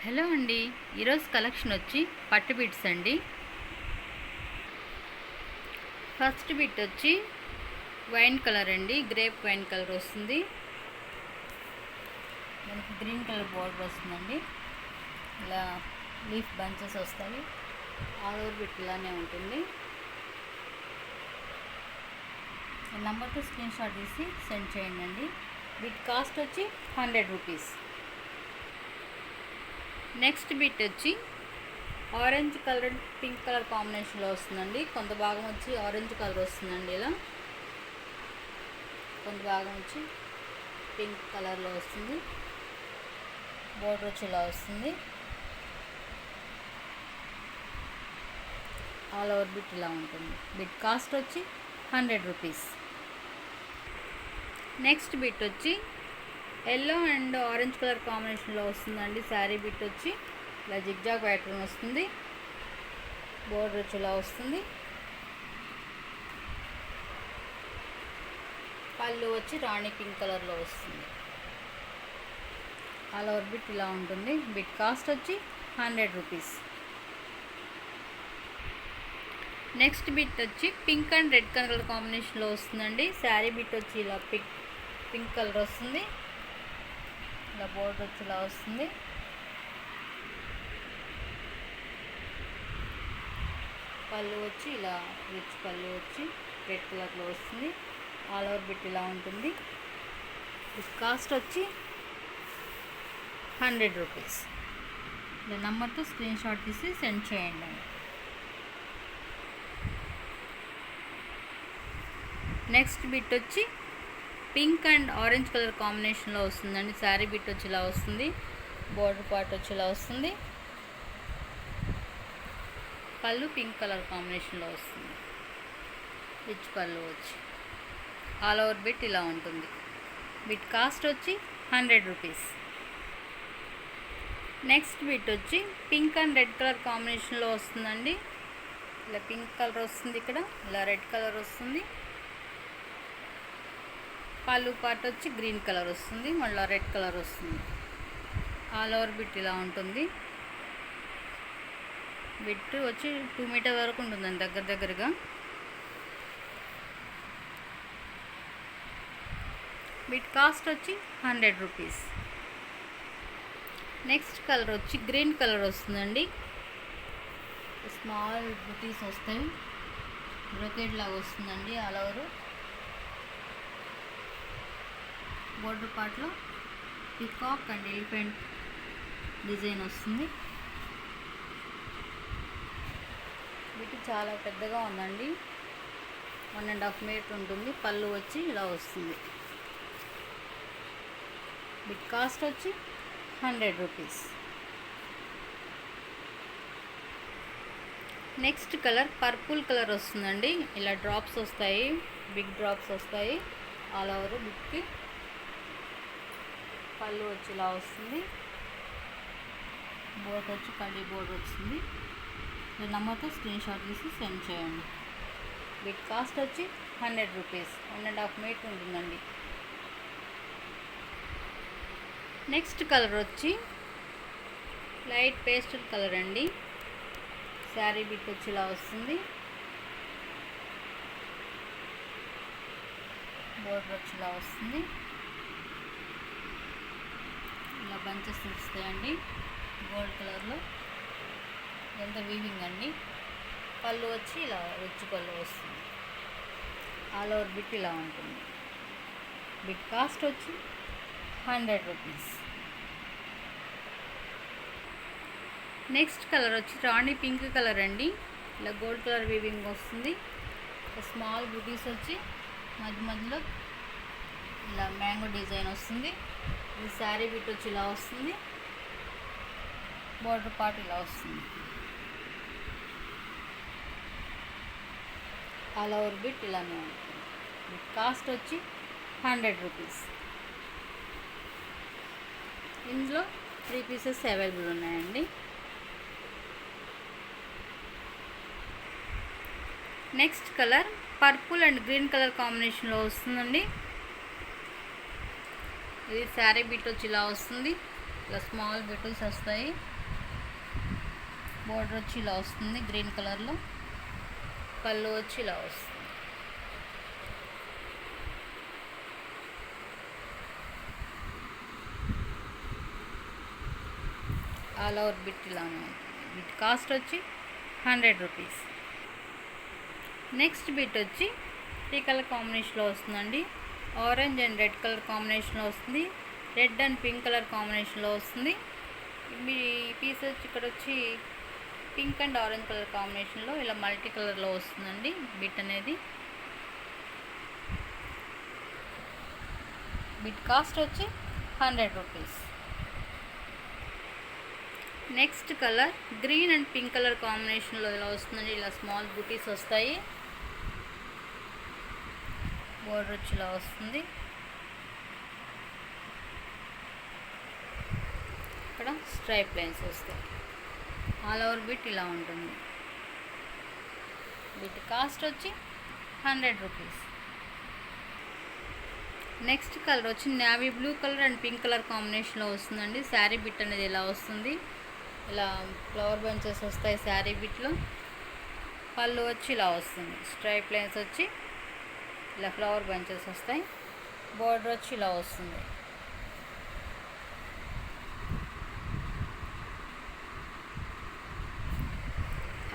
Hello అండి, ఈరోజు collection వచ్చి పట్టు బిట్స్ అండి. ఫస్ట్ బిట్ వచ్చి వైన్ కలర్ అండి, గ్రేప్ వైన్ కలర్ వస్తుంది. మనకి గ్రీన్ కలర్ బోర్డర్ వస్తుందండి. ఇలా లీఫ్ బంచెస్ వస్తాయి. ఆల్ ఓవర్ బిట్ ఇలానే ఉంటుంది. నెంబర్తో స్క్రీన్ షాట్ తీసి సెండ్ చేయండి. బిట్ కాస్ట్ వచ్చి 100 రూపీస్. నెక్స్ట్ బిట్ వచ్చి orange colour and pink colour కాంబినేషన్లో వస్తుందండి. కొంత భాగం వచ్చి ఆరెంజ్ కలర్ వస్తుందండి, ఇలా కొంత భాగం వచ్చి పింక్ కలర్లో వస్తుంది. బోర్డర్ వచ్చి ఇలా వస్తుంది. ఆల్ ఓవర్ బిట్ ఇలా ఉంటుంది. బిట్ కాస్ట్ వచ్చి 100 రూపీస్. నెక్స్ట్ బిట్ వచ్చి ఎల్లో అండ్ ఆరెంజ్ కలర్ కాంబినేషన్లో వస్తుందండి. శారీ బిట్ వచ్చి ఇలా జిగ్జాగ్ ప్యాటర్న్ వస్తుంది. బోర్డర్ వచ్చి ఇలా వస్తుంది. పళ్ళు వచ్చి రాణి పింక్ కలర్లో వస్తుంది. ఆల్ ఓవర్ బిట్ ఇలా ఉంటుంది. బిట్ కాస్ట్ వచ్చి 100 రూపీస్. నెక్స్ట్ బిట్ వచ్చి పింక్ అండ్ రెడ్ కలర్ కాంబినేషన్లో వస్తుందండి. శారీ బిట్ వచ్చి ఇలా పింక్ కలర్ వస్తుంది. ఇలా బోర్డర్ వచ్చి ఇలా వస్తుంది. పళ్ళు వచ్చి ఇలా రిచ్ పళ్ళు వచ్చి రెడ్ కలర్లో వస్తుంది. ఆల్ ఓవర్ బిట్ ఇలా ఉంటుంది. కాస్ట్ వచ్చి 100 రూపీస్. ఈ నెంబర్తో స్క్రీన్ షాట్ తీసి సెండ్ చేయండి. నెక్స్ట్ బిట్ వచ్చి పింక్ అండ్ ఆరెంజ్ కలర్ కాంబినేషన్లో వస్తుందండి. శారీ బిట్ వచ్చి ఇలా వస్తుంది. బోర్డర్ పార్ట్ వచ్చి ఇలా వస్తుంది. పళ్ళు పింక్ కలర్ కాంబినేషన్లో వస్తుంది. రిచ్ పళ్ళు వచ్చి ఆల్ ఓవర్ బిట్ ఇలా ఉంటుంది. బిట్ కాస్ట్ వచ్చి 100 రూపీస్. నెక్స్ట్ బిట్ వచ్చి పింక్ అండ్ రెడ్ కలర్ కాంబినేషన్లో వస్తుందండి. ఇలా పింక్ కలర్ వస్తుంది, ఇక్కడ ఇలా రెడ్ కలర్ వస్తుంది. పళ్ళు పార్ట్ వచ్చి గ్రీన్ కలర్ వస్తుంది, మళ్ళీ రెడ్ కలర్ వస్తుంది. ఆల్ ఓవర్ బిట్ ఇలా ఉంటుంది. బిట్ వచ్చి 2 మీటర్ వరకు ఉంటుందండి దగ్గరగా. బిట్ కాస్ట్ వచ్చి 100 రూపీస్. నెక్స్ట్ కలర్ వచ్చి గ్రీన్ కలర్ వస్తుందండి. స్మాల్ బుటీస్ వస్తాయి, బ్రొకెట్ లాగా వస్తుందండి. ఆల్ ఓవర్ బోర్డర్ పార్ట్లో పికాక్ అండ్ ఎలిఫెంట్ డిజైన్ వస్తుంది. వీటి చాలా పెద్దగా ఉందండి, 1.5 మీటర్ ఉంటుంది. పళ్ళు వచ్చి ఇలా వస్తుంది. బిట్ కాస్ట్ వచ్చి 100 rupees. Next colour purple colour వస్తుందండి. ఇలా డ్రాప్స్ వస్తాయి, బిగ్ డ్రాప్స్ వస్తాయి ఆల్ ఓవర్ బిట్కి. పళ్ళు వచ్చి ఇలా వస్తుంది. బోర్డర్ వచ్చి కడ్డీ బోర్డర్ వచ్చింది. ఈ నెంబర్తో స్క్రీన్ షాట్ తీసి సెండ్ చేయండి. బిట్ కాస్ట్ వచ్చి 100 రూపీస్. 1.5 మీటర్ ఉంటుందండి. నెక్స్ట్ కలర్ వచ్చి లైట్ పేస్టల్ కలర్ అండి. శారీ బిట్ వచ్చి ఇలా వస్తుంది. బోర్డర్ వచ్చి ఇలా వస్తుంది. ఇలా బంచెస్ వస్తాయండి గోల్డ్ కలర్లో. ఎంత వీవింగ్ అండి. పళ్ళు వచ్చి ఇలా రిచ్ పళ్ళు వస్తుంది. ఆల్ ఓవర్ బిట్ ఇలా ఉంటుంది. బిట్ కాస్ట్ వచ్చి 100 రూపీస్. నెక్స్ట్ కలర్ వచ్చి రాణి పింక్ కలర్ అండి. ఇలా గోల్డ్ కలర్ వీవింగ్ వస్తుంది. స్మాల్ బుటీస్ వచ్చి మధ్యలో ఇలా మ్యాంగో డిజైన్ వస్తుంది. ఈ శారీ బిట్ వచ్చి ఇలా వస్తుంది. బోర్డర్ పార్ట్ ఇలా వస్తుంది. ఆల్ ఓవర్ బిట్ ఇలానే ఉంటుంది. బిట్ కాస్ట్ వచ్చి 100 రూపీస్. ఇందులో 3 పీసెస్ అవైలబుల్ ఉన్నాయండి. Next colour purple and green colour కాంబినేషన్లో వస్తుందండి. ఇది శారీ బిట్ వచ్చి ఇలా వస్తుంది. ఇలా స్మాల్ బిట్స్ వస్తాయి. బోర్డర్ వచ్చి ఇలా వస్తుంది గ్రీన్ కలర్లో. పళ్ళు వచ్చి ఇలా వస్తుంది. ఆల్ ఓవర్ బిట్ ఇలానే ఉంటుంది. బిట్ కాస్ట్ వచ్చి 100 రూపీస్. నెక్స్ట్ బిట్ వచ్చి ఈ కలర్ కాంబినేషన్లో వస్తుందండి. ఆరెంజ్ అండ్ రెడ్ కలర్ కాంబినేషన్లో వస్తుంది. రెడ్ అండ్ పింక్ కలర్ కాంబినేషన్లో వస్తుంది. మీ పీస్ వచ్చి ఇక్కడ వచ్చి పింక్ అండ్ ఆరెంజ్ కలర్ కాంబినేషన్లో ఇలా మల్టీ కలర్లో వస్తుందండి బిట్ అనేది. బిట్ కాస్ట్ వచ్చి 100 rupees. Next colour green and pink colour కాంబినేషన్లో ఇలా వస్తుందండి. ఇలా స్మాల్ బూటీస్ వస్తాయి. బోర్డర్ వచ్చి ఇలా వస్తుంది. ఇక్కడ స్ట్రైప్ లైన్స్ వస్తాయి. ఆల్ ఓవర్ బిట్ ఇలా ఉంటుంది. బిట్ కాస్ట్ వచ్చి 100 రూపీస్. నెక్స్ట్ కలర్ వచ్చి navy blue colour and pink colour కాంబినేషన్లో వస్తుందండి. శారీ బిట్ అనేది ఇలా వస్తుంది. ఇలా ఫ్లవర్ బంచెస్ వస్తాయి శారీ బిట్లో. పళ్ళు వచ్చి ఇలా వస్తుంది. స్ట్రైప్ లైన్స్ వచ్చి ఇలా ఫ్లవర్ బంచెస్ వస్తాయి. బోర్డర్ వచ్చి ఇలా వస్తుంది.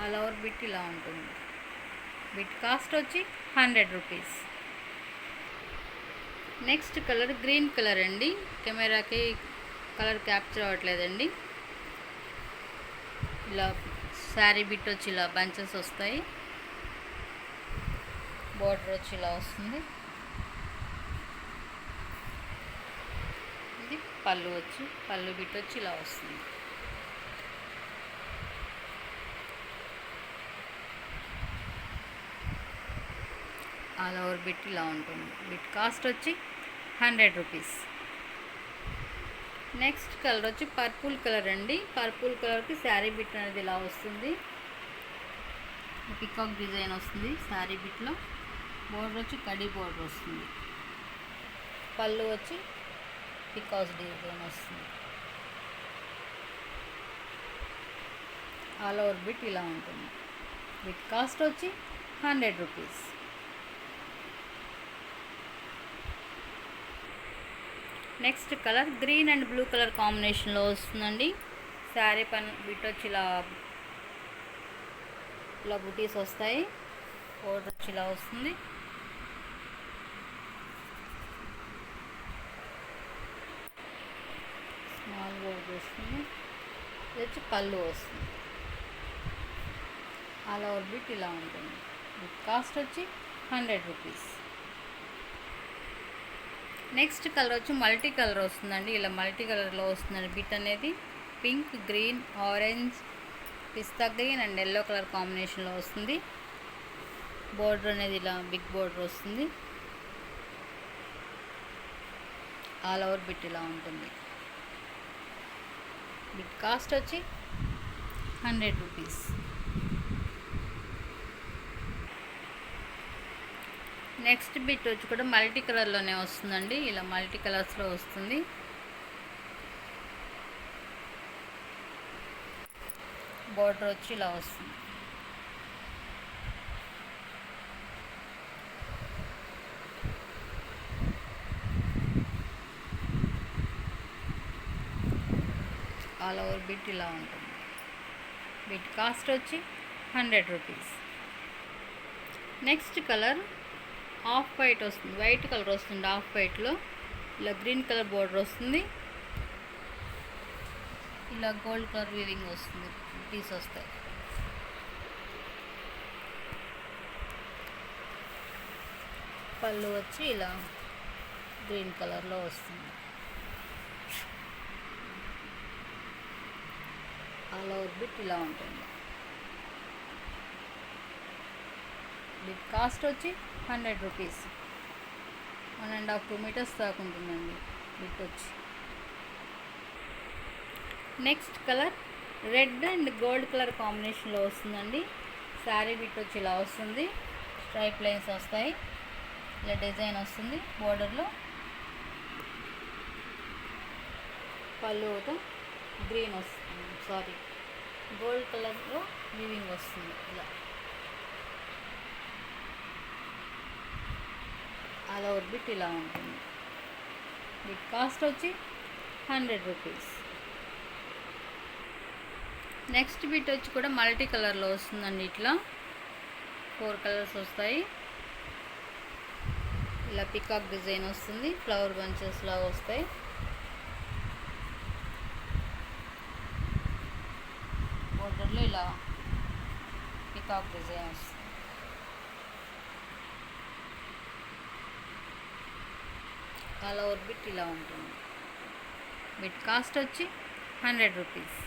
ఆల్ ఓవర్ బిట్ ఇలా ఉంటుంది. బిట్ కాస్ట్ వచ్చి 100 rupees. Next colour green colour అండి. కెమెరాకి కలర్ క్యాప్చర్ అవ్వట్లేదండి. ఇలా శారీ బిట్ వచ్చి ఇలా బంచెస్ వస్తాయి. బోర్డర్ వచ్చి ఇలా వస్తుంది. ఇది పళ్ళు వచ్చి పళ్ళు బిట్ వచ్చి ఇలా వస్తుంది. ఆల్ ఓవర్ బిట్ ఇలా ఉంటుంది. బిట్ కాస్ట్ వచ్చి 100 రూపీస్. నెక్స్ట్ కలర్ వచ్చి పర్పుల్ కలర్ అండి. పర్పుల్ కలర్కి శారీ బిట్ అనేది ఇలా వస్తుంది. పికాక్ డిజైన్ వస్తుంది శారీ బిట్లో. బోర్డర్ వచ్చి కడీ బోర్డర్ వస్తుంది. పళ్ళు వచ్చి పికాక్ డిజైన్ వస్తుంది. ఆల్ ఓవర్ బిట్ ఇలా ఉంటుంది. బిట్ కాస్ట్ వచ్చి 100 rupees. Next colour green and blue colour కాంబినేషన్లో వస్తుందండి. శారీ పైన బిట్ వచ్చి ఇలా బుటీస్ వస్తాయి. బోర్డర్ వచ్చి ఇలా వస్తుంది. స్మాల్ బోర్డర్ వస్తుంది. ఇది వచ్చి పళ్ళు వస్తుంది. ఆల్ ఓవర్ బిట్ ఇలా ఉంటుంది. బిట్ కాస్ట్ వచ్చి 100 రూపీస్. నెక్స్ట్ కలర్ వచ్చి మల్టీ కలర్ వస్తుందండి. ఇలా మల్టీ కలర్లో వస్తుందండి బిట్ అనేది. Pink, green, orange, pista green and yellow colour కాంబినేషన్లో వస్తుంది. బోర్డర్ అనేది ఇలా బిగ్ బోర్డర్ వస్తుంది. ఆల్ ఓవర్ బిట్ ఇలా ఉంటుంది. బిట్ కాస్ట్ వచ్చి 100 రూపీస్. నెక్స్ట్ బిట్ వచ్చి కూడా మల్టీ కలర్లోనే వస్తుందండి. ఇలా మల్టీ కలర్స్లో వస్తుంది. బోర్డర్ వచ్చి ఇలా వస్తుంది. ఆల్ ఓవర్ బిట్ ఇలా ఉంటుంది. బిట్ కాస్ట్ వచ్చి 100 rupees. Next colour off white వస్తుంది. వైట్ కలర్ వస్తుంది. ఆఫ్ వైట్లో ఇలా గ్రీన్ కలర్ బోర్డర్ వస్తుంది. ఇలా గోల్డ్ కలర్ వీవింగ్ వస్తుంది. పీస్ వస్తాయి. పళ్ళు వచ్చి ఇలా గ్రీన్ కలర్లో వస్తుంది. ఆల్ ఓవర్ బిట్ ఇలా ఉంటుంది. బిట్ కాస్ట్ వచ్చి 100 రూపీస్. 1.5-2 మీటర్స్ దాకా ఉంటుందండి బిట్ వచ్చి. Next colour red and gold colour కాంబినేషన్లో వస్తుందండి. శారీ బిట్ వచ్చి ఇలా వస్తుంది. స్ట్రైప్ లైన్స్ వస్తాయి. ఇలా డిజైన్ వస్తుంది బోర్డర్లో. పళ్ళుతో గ్రీన్ వస్తుంది. గోల్డ్ కలర్లో వీవింగ్ వస్తుంది ఇలా. ఆల్ ఓవర్ బిట్ ఇలా ఉంటుంది. బిట్ కాస్ట్ వచ్చి 100 రూపీస్. నెక్స్ట్ బిట్ వచ్చి కూడా మల్టీ కలర్లో వస్తుందండి. ఇట్లా 4 కలర్స్ వస్తాయి. ఇలా పికాక్ డిజైన్ వస్తుంది, ఫ్లవర్ బంచెస్ లాగా వస్తాయి. బోర్డర్లో ఇలా పికాక్ డిజైన్ వస్తుంది. ఆల్ ఓవర్ బిట్ ఇలా ఉంటుంది. బిట్ కాస్ట్ వచ్చి 100 rupees.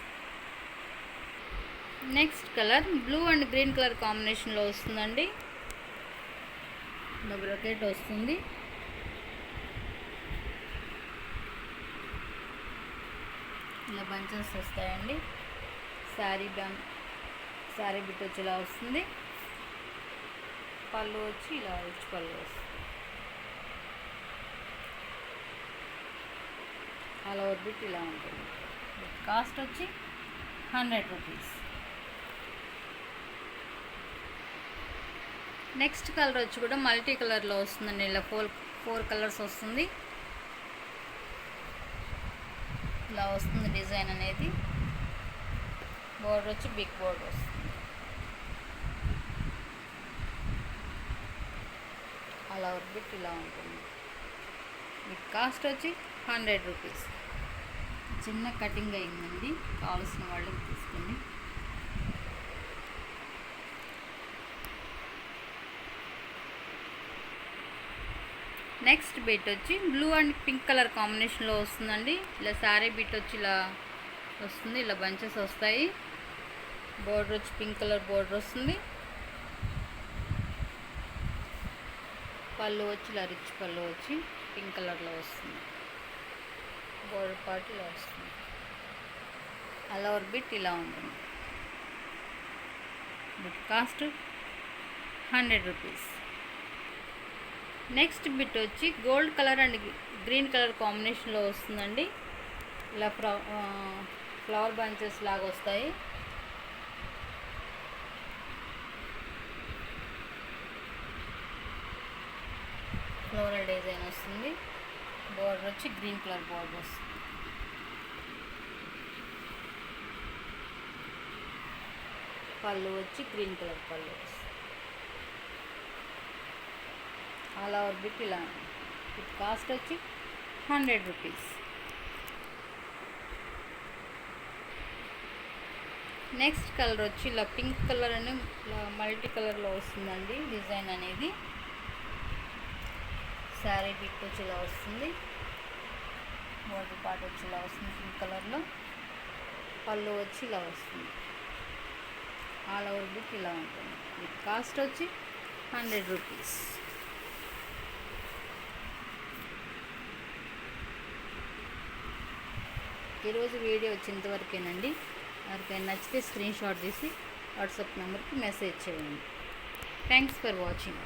Next colour blue and green colour కాంబినేషన్లో వస్తుందండి. ఇలా బ్రొకెట్ వస్తుంది. ఇలా బంచెస్ వస్తాయండి. శారీ బిట్ వచ్చి ఇలా వస్తుంది. పళ్ళు వచ్చి ఇలా రిచ్ పళ్ళు వస్తుంది. ఆల్ ఓవర్ బిట్ ఇలా ఉంటుంది. బిట్ కాస్ట్ వచ్చి 100 రూపీస్. నెక్స్ట్ కలర్ వచ్చి కూడా మల్టీ కలర్లో వస్తుందండి. ఇలా 4 కలర్స్ వస్తుంది. ఇలా వస్తుంది డిజైన్ అనేది. బోర్డర్ వచ్చి బిగ్ బోర్డర్ వస్తుంది. ఆల్ ఓవర్ బిట్ ఇలా ఉంటుంది. బిట్ కాస్ట్ వచ్చి 100 రూపీస్. చిన్న కటింగ్ అయిందండి, కావాల్సిన వాళ్ళకి తీసుకోండి. నెక్స్ట్ బిట్ వచ్చి బ్లూ అండ్ పింక్ కలర్ కాంబినేషన్లో వస్తుందండి. ఇలా శారీ బిట్ వచ్చి ఇలా వస్తుంది. ఇలా బంచెస్ వస్తాయి. బోర్డర్ వచ్చి పింక్ కలర్ బోర్డర్ వస్తుంది. పళ్ళు వచ్చి ఇలా రిచ్ పళ్ళు వచ్చి పింక్ కలర్లో వస్తుంది. బోర్డర్ పార్ట్ ఇలా వస్తుంది. ఆల్ ఓవర్ బిట్ ఇలా ఉంటుంది. Bit cost 100 rupees. Next bit వచ్చి gold colour and green colour కాంబినేషన్లో వస్తుందండి. ఇలా ఫ్లవర్ బంచెస్ లాగా వస్తాయి. ఫ్లోరల్ డిజైన్ వస్తుంది. బోర్డర్ వచ్చి గ్రీన్ కలర్ బోర్డర్ వస్తుంది. పళ్ళు వచ్చి గ్రీన్ కలర్ పళ్ళు వస్తుంది. ఆల్ ఓవర్ బిట్ ఇలా. బిట్ కాస్ట్ వచ్చి 100 రూపీస్. నెక్స్ట్ కలర్ వచ్చి ఇలా పింక్ కలర్ అని మల్టీ కలర్లో వస్తుందండి డిజైన్ అనేది. శారీ బిట్ వచ్చి ఇలా వస్తుంది. బోర్డర్ పార్ట్ వచ్చి ఇలా వస్తుంది పింక్ కలర్లో. పళ్ళు వచ్చి ఇలా వస్తుంది. ఆల్ ఓవర్ బిట్ ఇలా ఉంటుంది. బిట్ కాస్ట్ వచ్చి 100 రూపీస్. ఈరోజు వీడియో వచ్చేంతవరకేనండి. ఎవరికైనా నచ్చితే స్క్రీన్ షాట్ తీసి వాట్సాప్ నెంబర్కి మెసేజ్ చేయండి. Thanks for watching.